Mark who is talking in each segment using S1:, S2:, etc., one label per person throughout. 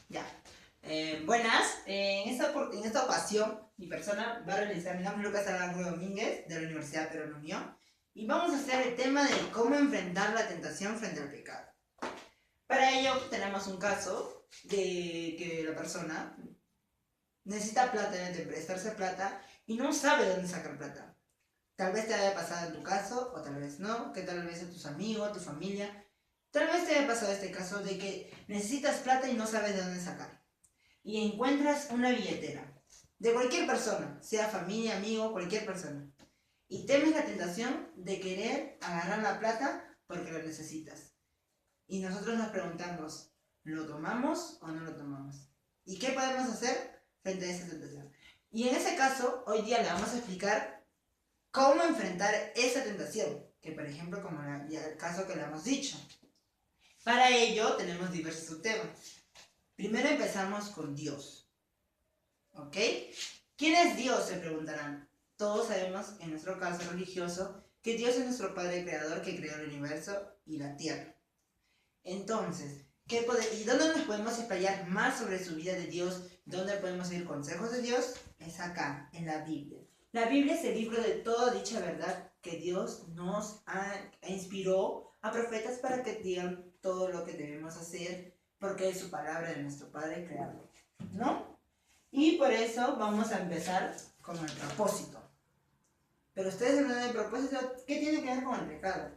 S1: Ya. Buenas. En esta ocasión, mi persona va a realizar, mi nombre es Lucas Arango Domínguez, de la Universidad Peruana Unión, y vamos a hacer el tema de cómo enfrentar la tentación frente al pecado. Para ello, tenemos un caso de que la persona necesita plata, de prestarse plata, y no sabe dónde sacar plata. Tal vez te haya pasado en tu caso, o tal vez no, que tal vez a tus amigos, tu familia. Tal vez te haya pasado este caso de que necesitas plata y no sabes de dónde sacar. Y encuentras una billetera de cualquier persona, sea familia, amigo, cualquier persona. Y temes la tentación de querer agarrar la plata porque lo necesitas. Y nosotros nos preguntamos, ¿lo tomamos o no lo tomamos? ¿Y qué podemos hacer frente a esa tentación? Y en ese caso, hoy día le vamos a explicar cómo enfrentar esa tentación, que por ejemplo, como ya el caso que le hemos dicho. Para ello tenemos diversos subtemas. Primero empezamos con Dios. ¿Ok? ¿Quién es Dios? Se preguntarán. Todos sabemos, en nuestro caso religioso, que Dios es nuestro Padre Creador que creó el universo y la tierra. Entonces, ¿y dónde nos podemos explayar más sobre su vida de Dios? ¿Dónde podemos oír consejos de Dios? Es acá, en la Biblia. La Biblia es el libro de toda dicha verdad que Dios nos inspiró a profetas para que digan todo lo que debemos hacer, porque es su palabra de nuestro Padre Creador, ¿no? Y por eso vamos a empezar con el propósito. Pero ustedes hablan del propósito, ¿qué tiene que ver con el pecado?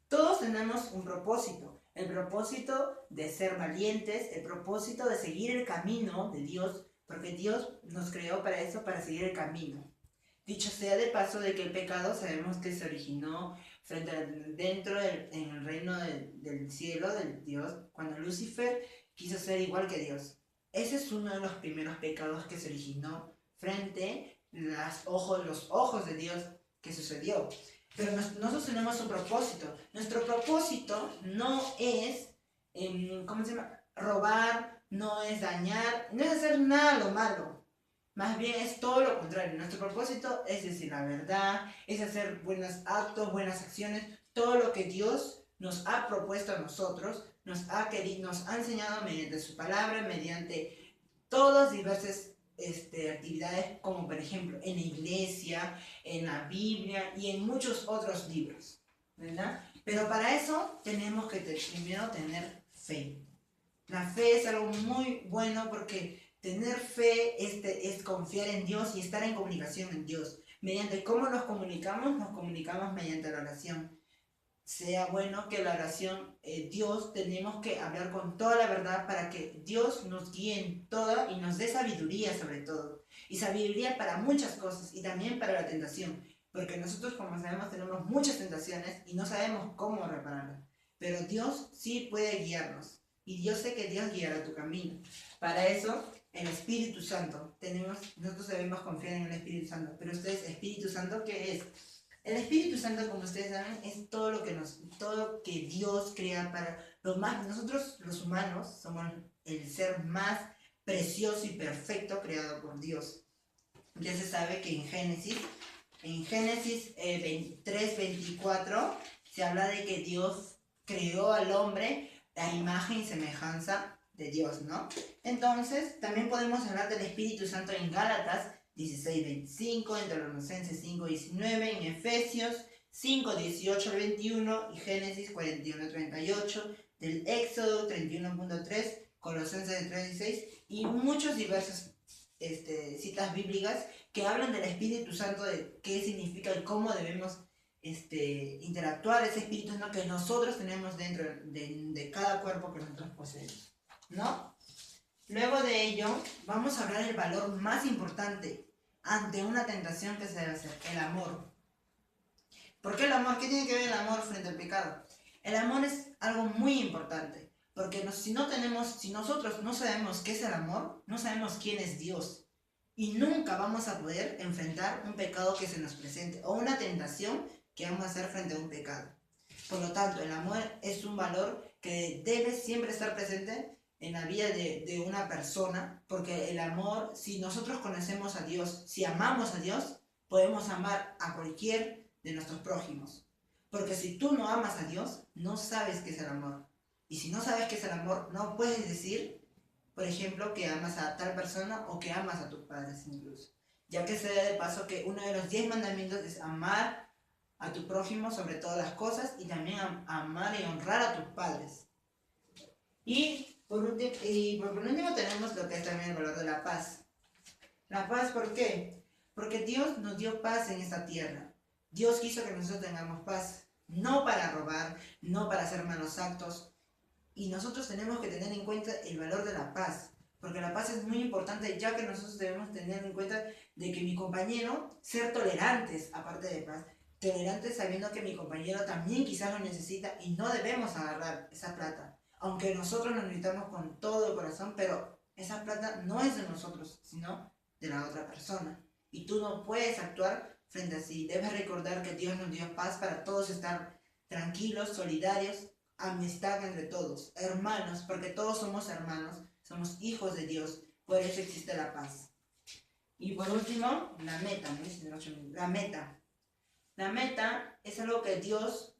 S1: Todos tenemos un propósito. El propósito de ser valientes, el propósito de seguir el camino de Dios, porque Dios nos creó para eso, para seguir el camino. Dicho sea de paso de que el pecado sabemos que se originó en el reino del cielo, del Dios, cuando Lucifer quiso ser igual que Dios. Ese es uno de los primeros pecados que se originó frente los ojos de Dios que sucedió. Pero nosotros tenemos un propósito. Nuestro propósito no es, ¿cómo se llama? Robar, no es dañar, no es hacer nada lo malo. Más bien es todo lo contrario. Nuestro propósito es decir la verdad, es hacer buenos actos, buenas acciones, todo lo que Dios nos ha propuesto a nosotros, nos ha enseñado mediante su palabra, mediante todas diversas actividades, como por ejemplo en la iglesia, en la Biblia y en muchos otros libros, ¿verdad? Pero para eso tenemos que primero tener fe. La fe es algo muy bueno porque tener fe es confiar en Dios y estar en comunicación en Dios. Mediante cómo nos comunicamos mediante la oración. Sea bueno que la oración, Dios, tenemos que hablar con toda la verdad para que Dios nos guíe en todo y nos dé sabiduría sobre todo. Y sabiduría para muchas cosas y también para la tentación. Porque nosotros, como sabemos, tenemos muchas tentaciones y no sabemos cómo repararlas. Pero Dios sí puede guiarnos. Y yo sé que Dios guiará tu camino. Para eso, el Espíritu Santo. Nosotros debemos confiar en el Espíritu Santo. Pero ustedes, ¿Espíritu Santo qué es? El Espíritu Santo, como ustedes saben, es todo lo que Dios crea para los más. Nosotros, los humanos, somos el ser más precioso y perfecto creado por Dios. Ya se sabe que en Génesis 3:24, se habla de que Dios creó al hombre a imagen y semejanza de Dios, ¿no? Entonces, también podemos hablar del Espíritu Santo en Gálatas 16:25, en Tesalonicenses 5:19, en Efesios 5:18-21 y Génesis 41:38, del Éxodo 31:3, Colosenses 3:16 y muchos diversos citas bíblicas que hablan del Espíritu Santo, de qué significa y cómo debemos interactuar ese Espíritu Santo que nosotros tenemos dentro de cada cuerpo que nosotros poseemos, ¿no? Luego de ello, vamos a hablar del valor más importante ante una tentación que se debe hacer, el amor. ¿Por qué el amor? ¿Qué tiene que ver el amor frente al pecado? El amor es algo muy importante, porque si nosotros no sabemos qué es el amor, no sabemos quién es Dios. Y nunca vamos a poder enfrentar un pecado que se nos presente o una tentación que vamos a hacer frente a un pecado. Por lo tanto, el amor es un valor que debe siempre estar presente en la vida de una persona, porque el amor, si nosotros conocemos a Dios, si amamos a Dios, podemos amar a cualquier de nuestros prójimos. Porque si tú no amas a Dios, no sabes qué es el amor. Y si no sabes qué es el amor, no puedes decir, por ejemplo, que amas a tal persona o que amas a tus padres incluso. Ya que se da de paso que uno de los 10 mandamientos es amar a tu prójimo sobre todas las cosas y también amar y honrar a tus padres. Y por último tenemos lo que es también el valor de la paz. La paz, ¿por qué? Porque Dios nos dio paz en esta tierra. Dios quiso que nosotros tengamos paz, no para robar, no para hacer malos actos. Y nosotros tenemos que tener en cuenta el valor de la paz, porque la paz es muy importante, ya que nosotros debemos tener en cuenta de que mi compañero, ser tolerantes, aparte de paz, tolerantes sabiendo que mi compañero también quizás lo necesita y no debemos agarrar esa plata. Aunque nosotros lo necesitamos con todo el corazón, pero esa plata no es de nosotros, sino de la otra persona. Y tú no puedes actuar frente a sí. Debes recordar que Dios nos dio paz para todos estar tranquilos, solidarios, amistad entre todos, hermanos, porque todos somos hermanos, somos hijos de Dios, por eso existe la paz. Y por último, la meta, ¿no? La meta. La meta es algo que Dios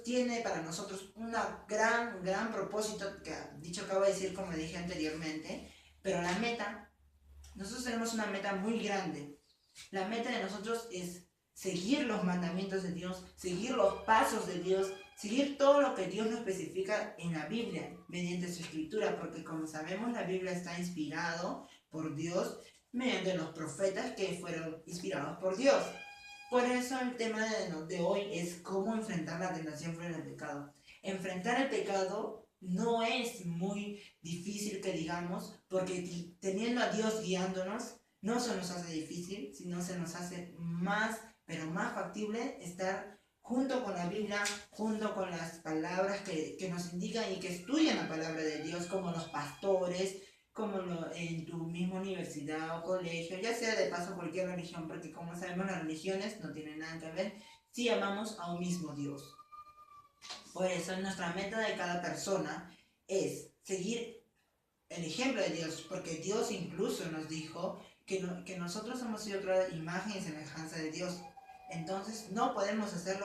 S1: tiene para nosotros una gran propósito, que dicho acabo de decir como dije anteriormente, pero la meta, nosotros tenemos una meta muy grande. La meta de nosotros es seguir los mandamientos de Dios, seguir los pasos de Dios, seguir todo lo que Dios nos especifica en la Biblia, mediante su escritura, porque como sabemos la Biblia está inspirado por Dios mediante los profetas que fueron inspirados por Dios. Por eso el tema de hoy es cómo enfrentar la tentación frente al pecado. Enfrentar el pecado no es muy difícil que digamos, porque teniendo a Dios guiándonos, no se nos hace difícil, sino se nos hace más, pero más factible estar junto con la Biblia, junto con las palabras que nos indican y que estudian la palabra de Dios, como los pastores, como en tu misma universidad o colegio, ya sea de paso cualquier religión, porque como sabemos las religiones no tienen nada que ver si amamos a un mismo Dios. Por eso nuestra meta de cada persona es seguir el ejemplo de Dios, porque Dios incluso nos dijo que nosotros hemos sido creados imagen y semejanza de Dios. Entonces no podemos hacerlo